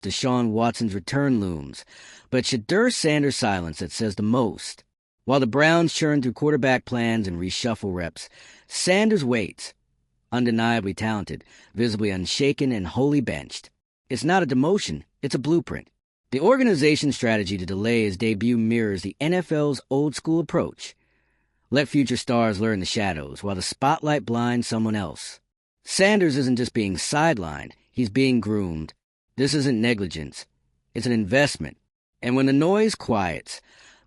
Deshaun Watson's return looms, but Shedeur Sanders' silence that says the most. While the Browns churn through quarterback plans and reshuffle reps, Sanders waits, undeniably talented, visibly unshaken and wholly benched. It's not a demotion, it's a blueprint. The organization's strategy to delay his debut mirrors the NFL's old-school approach. Let future stars learn the shadows, while the spotlight blinds someone else. Sanders isn't just being sidelined, he's being groomed. This isn't negligence. It's an investment. And when the noise quiets,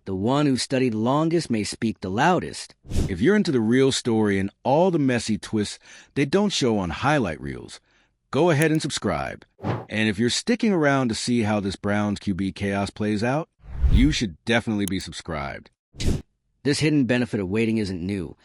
the one who studied longest may speak the loudest. If you're into the real story and all the messy twists they don't show on highlight reels, go ahead and subscribe. And if you're sticking around to see how this Browns QB chaos plays out, you should definitely be subscribed. This hidden benefit of waiting isn't new,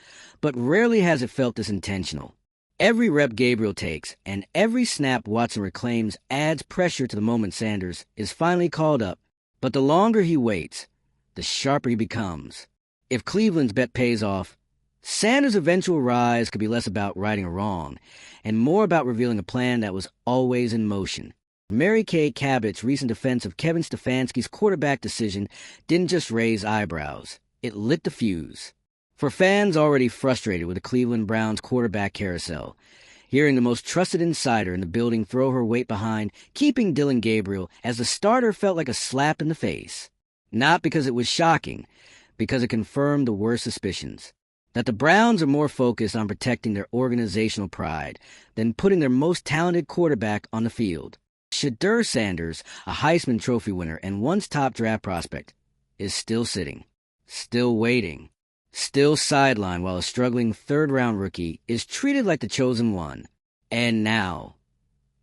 but rarely has it felt this intentional. Every rep Gabriel takes and every snap Watson reclaims adds pressure to the moment Sanders is finally called up. But the longer he waits, the sharper he becomes. If Cleveland's bet pays off, Sanders' eventual rise could be less about righting a wrong and more about revealing a plan that was always in motion. Mary Kay Cabot's recent defense of Kevin Stefanski's quarterback decision didn't just raise eyebrows. It lit the fuse. For fans already frustrated with the Cleveland Browns quarterback carousel, hearing the most trusted insider in the building throw her weight behind keeping Dillon Gabriel as the starter felt like a slap in the face. Not because it was shocking, because it confirmed the worst suspicions. That the Browns are more focused on protecting their organizational pride than putting their most talented quarterback on the field. Shedeur Sanders, a Heisman Trophy winner and once top draft prospect, is still sitting, still waiting, still sidelined while a struggling third-round rookie is treated like the chosen one. And now,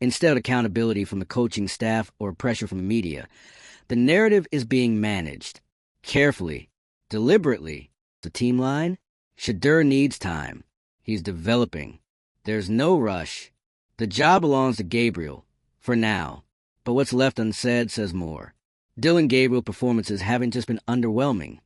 instead of accountability from the coaching staff or pressure from the media, the narrative is being managed. Carefully, deliberately. The team line? Shedeur needs time. He's developing. There's no rush. The job belongs to Gabriel, for now. But what's left unsaid says more. Dillon Gabriel performances haven't just been underwhelming.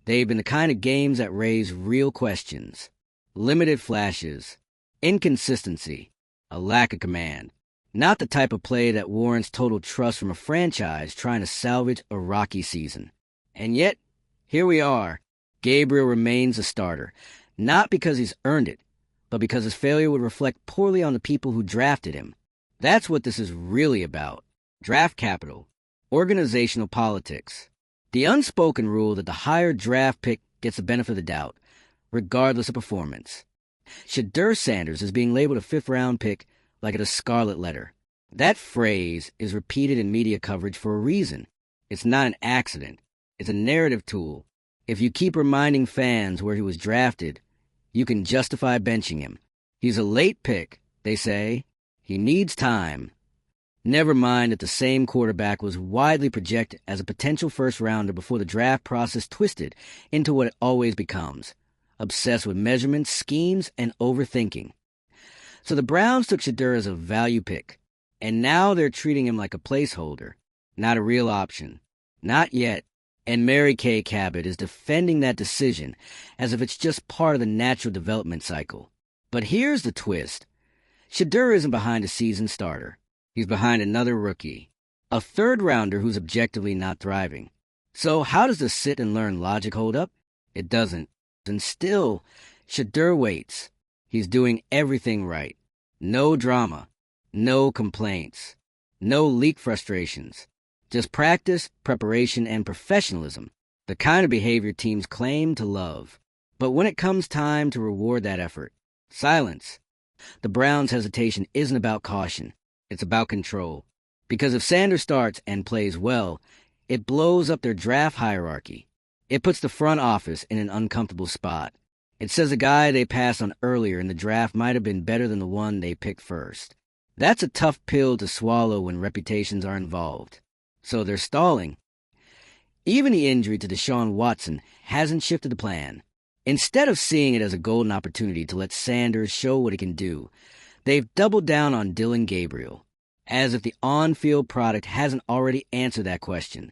They've been the kind of games that raise real questions. Limited flashes, inconsistency, a lack of command. Not the type of play that warrants total trust from a franchise trying to salvage a rocky season. And yet, here we are. Gabriel remains a starter, not because he's earned it, but because his failure would reflect poorly on the people who drafted him. That's what this is really about. Draft capital, organizational politics. The unspoken rule that the higher draft pick gets the benefit of the doubt, regardless of performance. Shedeur Sanders is being labeled a fifth-round pick like it's a scarlet letter. That phrase is repeated in media coverage for a reason. It's not an accident. It's a narrative tool. If you keep reminding fans where he was drafted, you can justify benching him. He's a late pick, they say. He needs time. Never mind that the same quarterback was widely projected as a potential first-rounder before the draft process twisted into what it always becomes, obsessed with measurements, schemes, and overthinking. So the Browns took Shedeur as a value pick, and now they're treating him like a placeholder, not a real option. Not yet. And Mary Kay Cabot is defending that decision as if it's just part of the natural development cycle. But here's the twist. Shedeur isn't behind a seasoned starter. He's behind another rookie, a third-rounder who's objectively not thriving. So how does the sit-and-learn logic hold up? It doesn't. And still, Shedeur waits. He's doing everything right. No drama, no complaints, no leak frustrations. Just practice, preparation, and professionalism, the kind of behavior teams claim to love. But when it comes time to reward that effort, silence. The Browns' hesitation isn't about caution. It's about control. Because if Sanders starts and plays well, it blows up their draft hierarchy. It puts the front office in an uncomfortable spot. It says the guy they passed on earlier in the draft might have been better than the one they picked first. That's a tough pill to swallow when reputations are involved. So they're stalling. Even the injury to Deshaun Watson hasn't shifted the plan. Instead of seeing it as a golden opportunity to let Sanders show what he can do, they've doubled down on Dillon Gabriel, as if the on-field product hasn't already answered that question.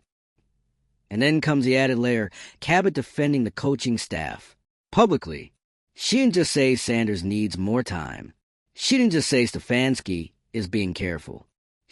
And then comes the added layer, Cabot defending the coaching staff. Publicly. She didn't just say Sanders needs more time. She didn't just say Stefanski is being careful.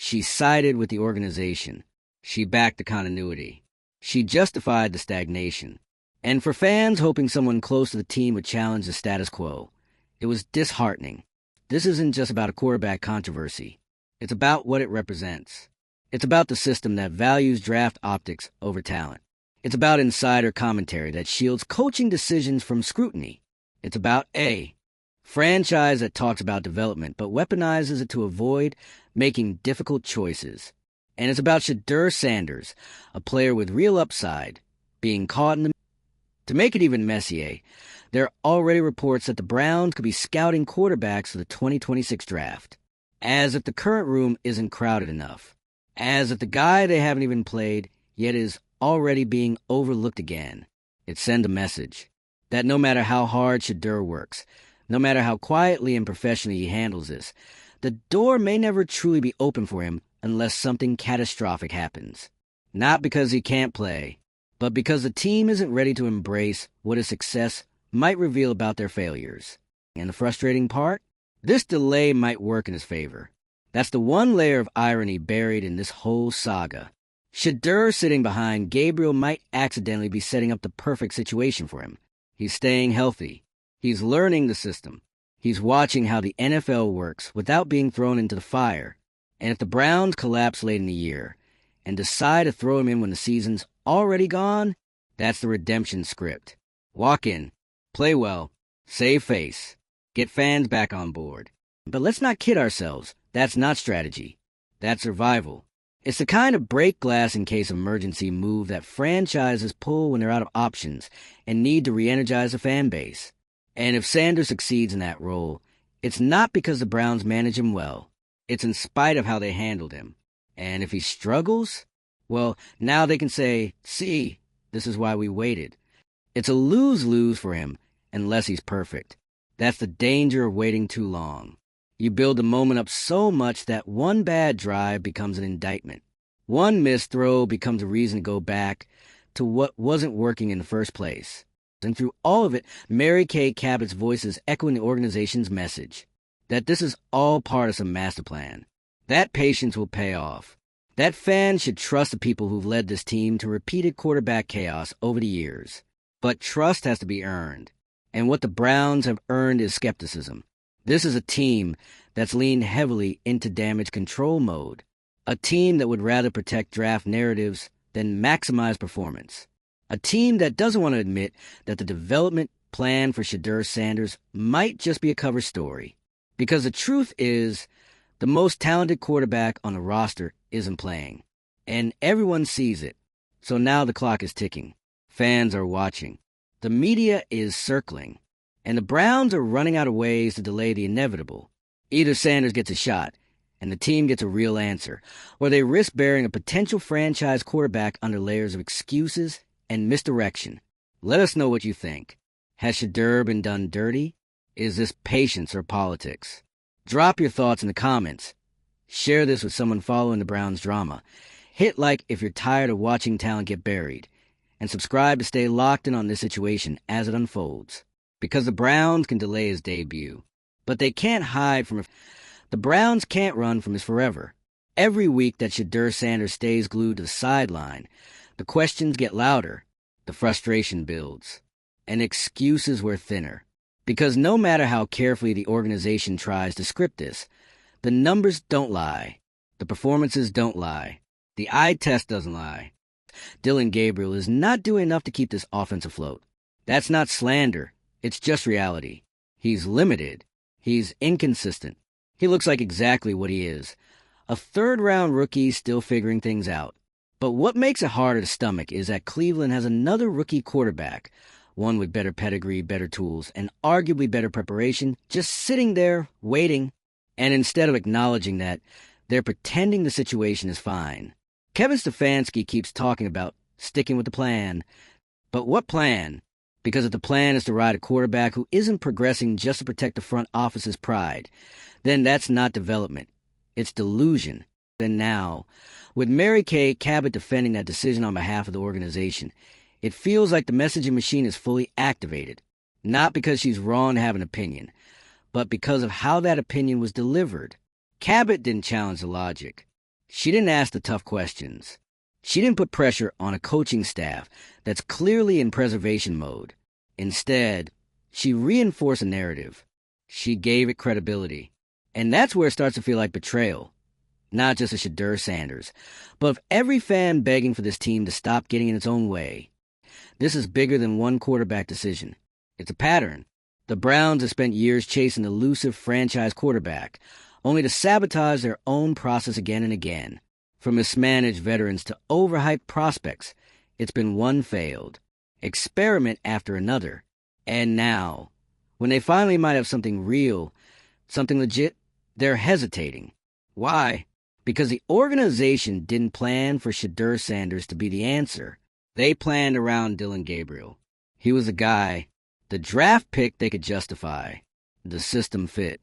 She sided with the organization. She backed the continuity. She justified the stagnation. And for fans hoping someone close to the team would challenge the status quo, it was disheartening. This isn't just about a quarterback controversy. It's about what it represents. It's about the system that values draft optics over talent. It's about insider commentary that shields coaching decisions from scrutiny. It's about a franchise that talks about development but weaponizes it to avoid making difficult choices. And it's about Shedeur Sanders, a player with real upside, being caught in the... To make it even messier, there are already reports that the Browns could be scouting quarterbacks for the 2026 draft. As if the current room isn't crowded enough. As if the guy they haven't even played yet is already being overlooked again. It sends a message that no matter how hard Shedeur works, no matter how quietly and professionally he handles this, the door may never truly be open for him unless something catastrophic happens. Not because he can't play, but because the team isn't ready to embrace what his success might reveal about their failures. And the frustrating part? This delay might work in his favor. That's the one layer of irony buried in this whole saga. Shedeur sitting behind Gabriel might accidentally be setting up the perfect situation for him. He's staying healthy. He's learning the system. He's watching how the NFL works without being thrown into the fire. And if the Browns collapse late in the year and decide to throw him in when the season's already gone, that's the redemption script. Walk in, play well, save face, get fans back on board. But let's not kid ourselves. That's not strategy. That's survival. It's the kind of break glass in case of emergency move that franchises pull when they're out of options and need to re-energize a fan base. And if Sanders succeeds in that role, it's not because the Browns manage him well. It's in spite of how they handled him. And if he struggles, well, now they can say, see, this is why we waited. It's a lose-lose for him unless he's perfect. That's the danger of waiting too long. You build the moment up so much that one bad drive becomes an indictment. One missed throw becomes a reason to go back to what wasn't working in the first place. And through all of it, Mary Kay Cabot's voice is echoing the organization's message that this is all part of some master plan. That patience will pay off. That fans should trust the people who've led this team to repeated quarterback chaos over the years. But trust has to be earned. And what the Browns have earned is skepticism. This is a team that's leaned heavily into damage control mode. A team that would rather protect draft narratives than maximize performance. A team that doesn't want to admit that the development plan for Shedeur Sanders might just be a cover story. Because the truth is, the most talented quarterback on the roster isn't playing. And everyone sees it. So now the clock is ticking. Fans are watching. The media is circling. And the Browns are running out of ways to delay the inevitable. Either Sanders gets a shot, and the team gets a real answer, or they risk burying a potential franchise quarterback under layers of excuses and misdirection. Let us know what you think. Has Shedeur been done dirty? Is this patience or politics? Drop your thoughts in the comments. Share this with someone following the Browns drama. Hit like if you're tired of watching talent get buried. And subscribe to stay locked in on this situation as it unfolds. Because the Browns can delay his debut. But they can't hide from it. The Browns can't run from his forever. Every week that Shedeur Sanders stays glued to the sideline, the questions get louder, the frustration builds, and excuses wear thinner. Because no matter how carefully the organization tries to script this, the numbers don't lie. The performances don't lie. The eye test doesn't lie. Dillon Gabriel is not doing enough to keep this offense afloat. That's not slander. It's just reality. He's limited. He's inconsistent. He looks like exactly what he is. A third-round rookie still figuring things out. But what makes it harder to stomach is that Cleveland has another rookie quarterback, one with better pedigree, better tools, and arguably better preparation, just sitting there, waiting. And instead of acknowledging that, they're pretending the situation is fine. Kevin Stefanski keeps talking about sticking with the plan. But what plan? Because if the plan is to ride a quarterback who isn't progressing just to protect the front office's pride, then that's not development. It's delusion. And now, with Mary Kay Cabot defending that decision on behalf of the organization, it feels like the messaging machine is fully activated. Not because she's wrong to have an opinion, but because of how that opinion was delivered. Cabot didn't challenge the logic. She didn't ask the tough questions. She didn't put pressure on a coaching staff that's clearly in preservation mode. Instead, she reinforced a narrative. She gave it credibility. And that's where it starts to feel like betrayal. Not just of Shedeur Sanders, but of every fan begging for this team to stop getting in its own way. This is bigger than one quarterback decision. It's a pattern. The Browns have spent years chasing an elusive franchise quarterback, only to sabotage their own process again and again. From mismanaged veterans to overhyped prospects, it's been one failed experiment after another. And now, when they finally might have something real, something legit, they're hesitating. Why? Because the organization didn't plan for Shedeur Sanders to be the answer. They planned around Dillon Gabriel. He was the guy, the draft pick they could justify. The system fit.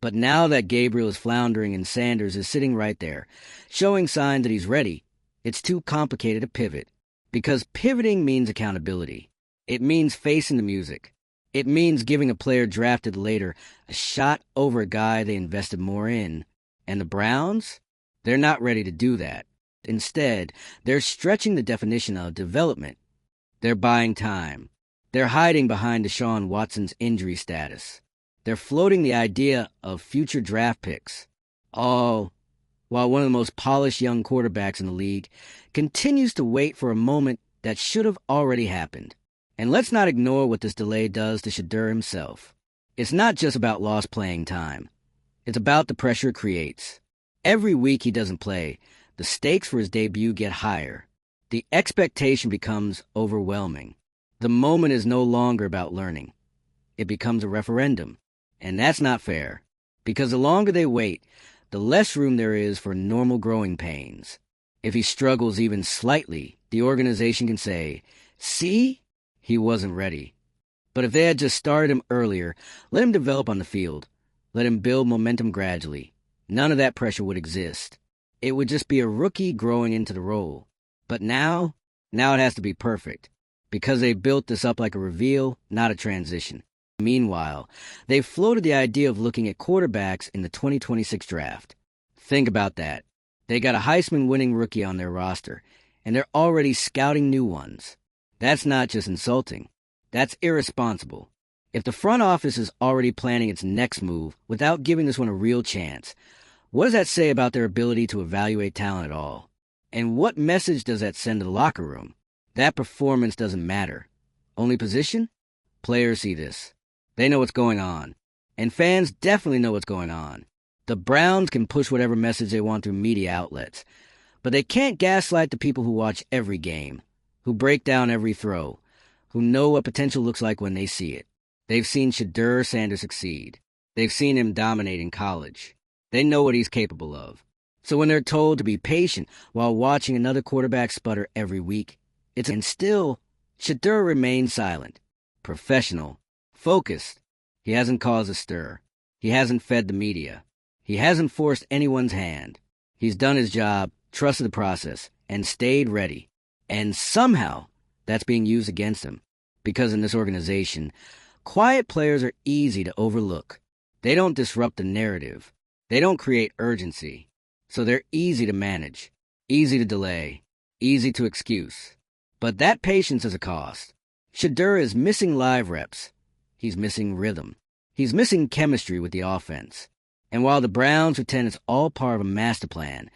But now that Gabriel is floundering and Sanders is sitting right there, showing signs that he's ready, it's too complicated to pivot. Because pivoting means accountability. It means facing the music. It means giving a player drafted later a shot over a guy they invested more in. And the Browns? They're not ready to do that. Instead, they're stretching the definition of development. They're buying time. They're hiding behind Deshaun Watson's injury status. They're floating the idea of future draft picks. All while one of the most polished young quarterbacks in the league continues to wait for a moment that should have already happened. And let's not ignore what this delay does to Shedeur himself. It's not just about lost playing time. It's about the pressure it creates. Every week he doesn't play, the stakes for his debut get higher. The expectation becomes overwhelming. The moment is no longer about learning. It becomes a referendum. And that's not fair, because the longer they wait, the less room there is for normal growing pains. If he struggles even slightly, the organization can say, "See? He wasn't ready." But if they had just started him earlier, let him develop on the field, let him build momentum gradually, none of that pressure would exist. It would just be a rookie growing into the role. But now it has to be perfect, because they built this up like a reveal, not a transition. Meanwhile, they've floated the idea of looking at quarterbacks in the 2026 draft. Think about that. They got a Heisman-winning rookie on their roster, and they're already scouting new ones. That's not just insulting. That's irresponsible. If the front office is already planning its next move without giving this one a real chance, what does that say about their ability to evaluate talent at all? And what message does that send to the locker room? That performance doesn't matter. Only position? Players see this. They know what's going on. And fans definitely know what's going on. The Browns can push whatever message they want through media outlets, but they can't gaslight the people who watch every game, who break down every throw, who know what potential looks like when they see it. They've seen Shedeur Sanders succeed. They've seen him dominate in college. They know what he's capable of. So when they're told to be patient while watching another quarterback sputter every week, and still, Shedeur remains silent, professional, focused. He hasn't caused a stir. He hasn't fed the media. He hasn't forced anyone's hand. He's done his job, trusted the process, and stayed ready. And somehow, that's being used against him. Because in this organization, quiet players are easy to overlook. They don't disrupt the narrative. They don't create urgency. So they're easy to manage, easy to delay, easy to excuse. But that patience is a cost. Shedeur is missing live reps. He's missing rhythm. He's missing chemistry with the offense. And while the Browns pretend it's all part of a master plan,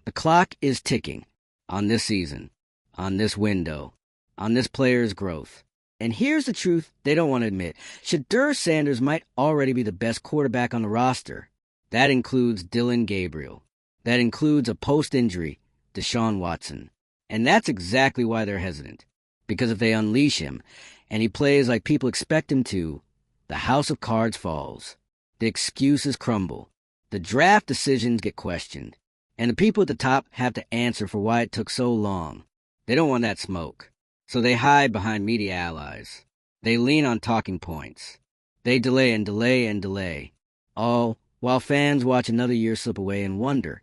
the clock is ticking on this season, on this window, on this player's growth. And here's the truth they don't want to admit. Shedeur Sanders might already be the best quarterback on the roster. That includes Dillon Gabriel. That includes a post-injury Deshaun Watson. And that's exactly why they're hesitant. Because if they unleash him, and he plays like people expect him to, the house of cards falls. The excuses crumble. The draft decisions get questioned. And the people at the top have to answer for why it took so long. They don't want that smoke. So they hide behind media allies. They lean on talking points. They delay and delay and delay. All while fans watch another year slip away and wonder,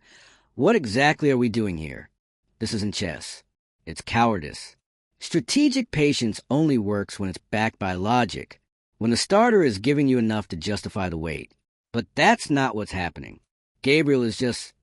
what exactly are we doing here? This isn't chess. It's cowardice. Strategic patience only works when it's backed by logic, when the starter is giving you enough to justify the wait. But that's not what's happening. Gabriel is just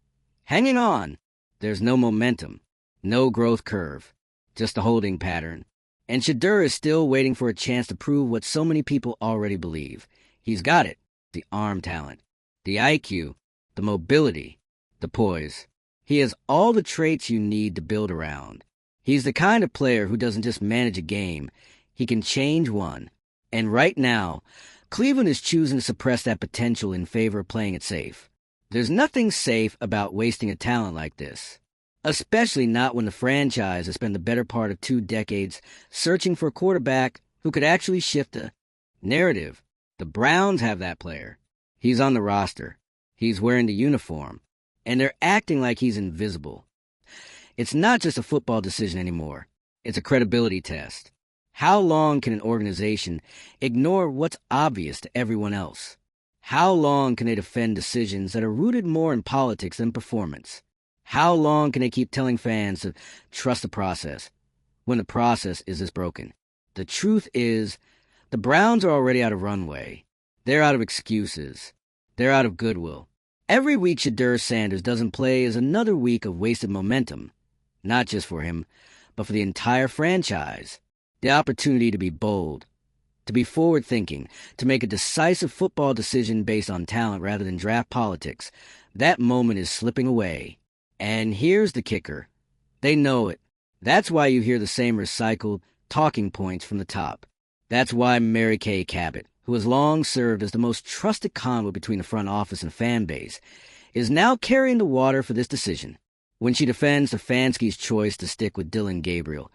hanging on, There's no momentum, no growth curve, just a holding pattern. And Shedeur is still waiting for a chance to prove what so many people already believe. He's got it, the arm talent, the IQ, the mobility, the poise. He has all the traits you need to build around. He's the kind of player who doesn't just manage a game, he can change one. And right now, Cleveland is choosing to suppress that potential in favor of playing it safe. There's nothing safe about wasting a talent like this, especially not when the franchise has spent the better part of 2 decades searching for a quarterback who could actually shift the narrative. The Browns have that player. He's on the roster. He's wearing the uniform. And they're acting like he's invisible. It's not just a football decision anymore. It's a credibility test. How long can an organization ignore what's obvious to everyone else? How long can they defend decisions that are rooted more in politics than performance? How long can they keep telling fans to trust the process when the process is this broken? The truth is, the Browns are already out of runway. They're out of excuses. They're out of goodwill. Every week Shedeur Sanders doesn't play is another week of wasted momentum, not just for him, but for the entire franchise. The opportunity to be bold, to be forward-thinking, to make a decisive football decision based on talent rather than draft politics, that moment is slipping away. And here's the kicker. They know it. That's why you hear the same recycled talking points from the top. That's why Mary Kay Cabot, who has long served as the most trusted conduit between the front office and fan base, is now carrying the water for this decision. When she defends Stefanski's choice to stick with Dillon Gabriel,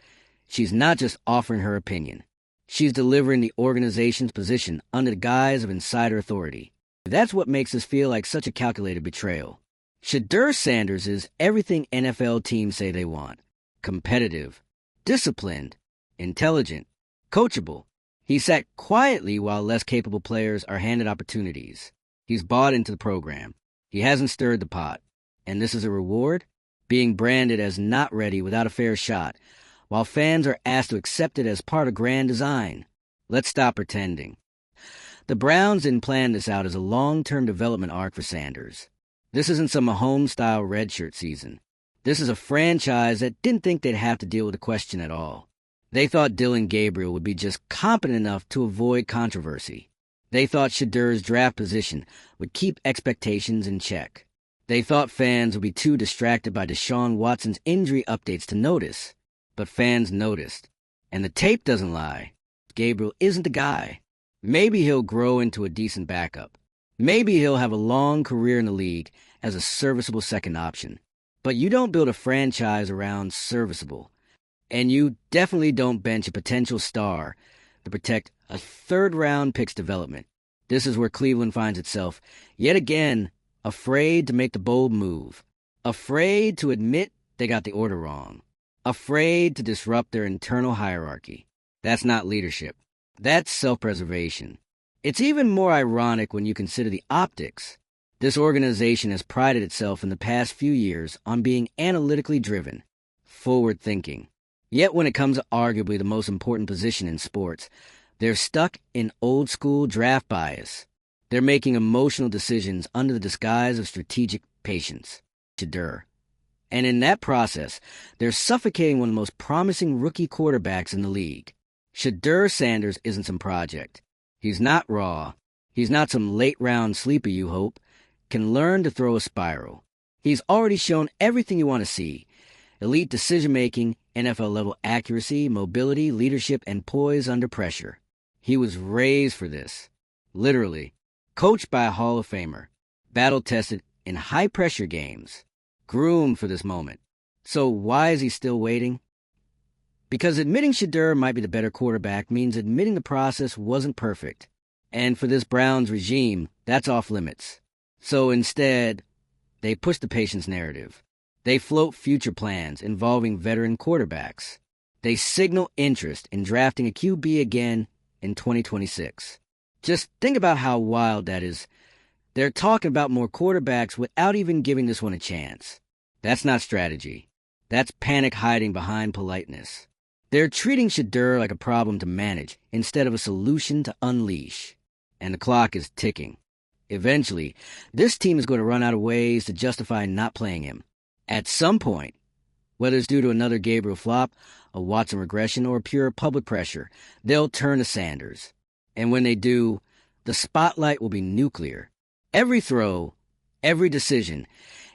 she's not just offering her opinion. She's delivering the organization's position under the guise of insider authority. That's what makes this feel like such a calculated betrayal. Shedeur Sanders is everything NFL teams say they want. Competitive, disciplined, intelligent, coachable. He sat quietly while less capable players are handed opportunities. He's bought into the program. He hasn't stirred the pot. And this is a reward? Being branded as not ready without a fair shot, while fans are asked to accept it as part of grand design. Let's stop pretending. The Browns didn't plan this out as a long-term development arc for Sanders. This isn't some Mahomes-style redshirt season. This is a franchise that didn't think they'd have to deal with the question at all. They thought Dillon Gabriel would be just competent enough to avoid controversy. They thought Shedeur's draft position would keep expectations in check. They thought fans would be too distracted by Deshaun Watson's injury updates to notice. But fans noticed. And the tape doesn't lie. Gabriel isn't the guy. Maybe he'll grow into a decent backup. Maybe he'll have a long career in the league as a serviceable second option. But you don't build a franchise around serviceable. And you definitely don't bench a potential star to protect a third-round pick's development. This is where Cleveland finds itself, yet again, afraid to make the bold move. Afraid to admit they got the order wrong. Afraid to disrupt their internal hierarchy. That's not leadership. That's self-preservation. It's even more ironic when you consider the optics. This organization has prided itself in the past few years on being analytically driven, forward-thinking. Yet when it comes to arguably the most important position in sports, they're stuck in old-school draft bias. They're making emotional decisions under the disguise of strategic patience. Shedeur. And in that process, they're suffocating one of the most promising rookie quarterbacks in the league. Shedeur Sanders isn't some project. He's not raw. He's not some late-round sleeper you hope can learn to throw a spiral. He's already shown everything you want to see. Elite decision-making, NFL-level accuracy, mobility, leadership, and poise under pressure. He was raised for this. Literally. Coached by a Hall of Famer. Battle-tested in high-pressure games. Groomed for this moment. So why is he still waiting? Because admitting Shedeur might be the better quarterback means admitting the process wasn't perfect. And for this Browns regime, that's off limits. So instead, they push the patience narrative. They float future plans involving veteran quarterbacks. They signal interest in drafting a QB again in 2026. Just think about how wild that is. They're talking about more quarterbacks without even giving this one a chance. That's not strategy. That's panic hiding behind politeness. They're treating Shedeur like a problem to manage instead of a solution to unleash. And the clock is ticking. Eventually, this team is going to run out of ways to justify not playing him. At some point, whether it's due to another Gabriel flop, a Watson regression, or pure public pressure, they'll turn to Sanders. And when they do, the spotlight will be nuclear. Every throw, every decision,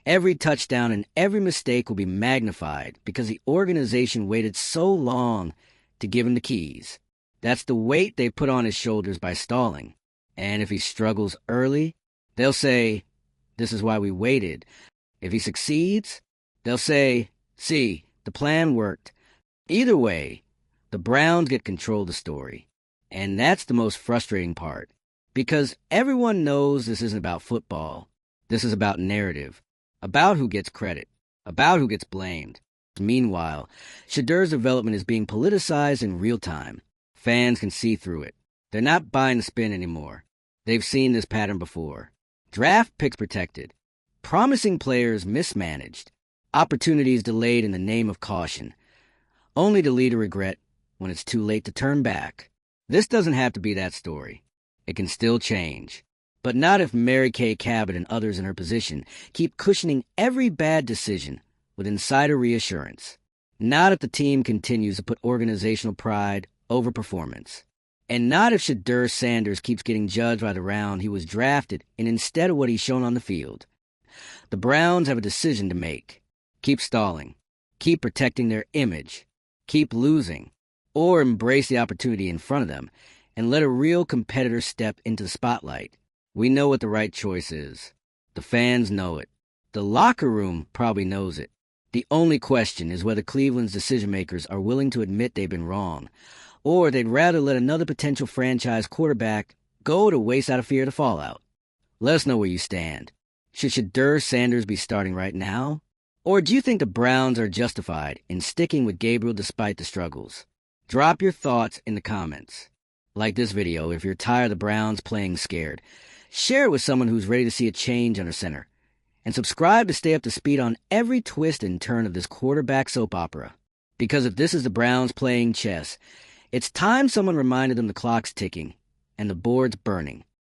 every touchdown, and every mistake will be magnified because the organization waited so long to give him the keys. That's the weight they put on his shoulders by stalling. And if he struggles early, they'll say, "This is why we waited." If he succeeds, they'll say, "See, the plan worked." Either way, the Browns get control of the story. And that's the most frustrating part. Because everyone knows this isn't about football. This is about narrative. About who gets credit. About who gets blamed. Meanwhile, Shedeur's development is being politicized in real time. Fans can see through it. They're not buying the spin anymore. They've seen this pattern before. Draft picks protected. Promising players mismanaged. Opportunities delayed in the name of caution. Only to lead to regret when it's too late to turn back. This doesn't have to be that story. It can still change. But not if Mary Kay Cabot and others in her position keep cushioning every bad decision with insider reassurance. Not if the team continues to put organizational pride over performance. And not if Shedeur Sanders keeps getting judged by the round he was drafted in instead of what he's shown on the field. The Browns have a decision to make. Keep stalling. Keep protecting their image. Keep losing. Or embrace the opportunity in front of them and let a real competitor step into the spotlight. We know what the right choice is. The fans know it. The locker room probably knows it. The only question is whether Cleveland's decision-makers are willing to admit they've been wrong, or they'd rather let another potential franchise quarterback go to waste out of fear of the fallout. Let us know where you stand. Should Shedeur Sanders be starting right now? Or do you think the Browns are justified in sticking with Gabriel despite the struggles? Drop your thoughts in the comments. Like this video if you're tired of the Browns playing scared. Share it with someone who's ready to see a change under center. And subscribe to stay up to speed on every twist and turn of this quarterback soap opera. Because if this is the Browns playing chess, it's time someone reminded them the clock's ticking and the board's burning.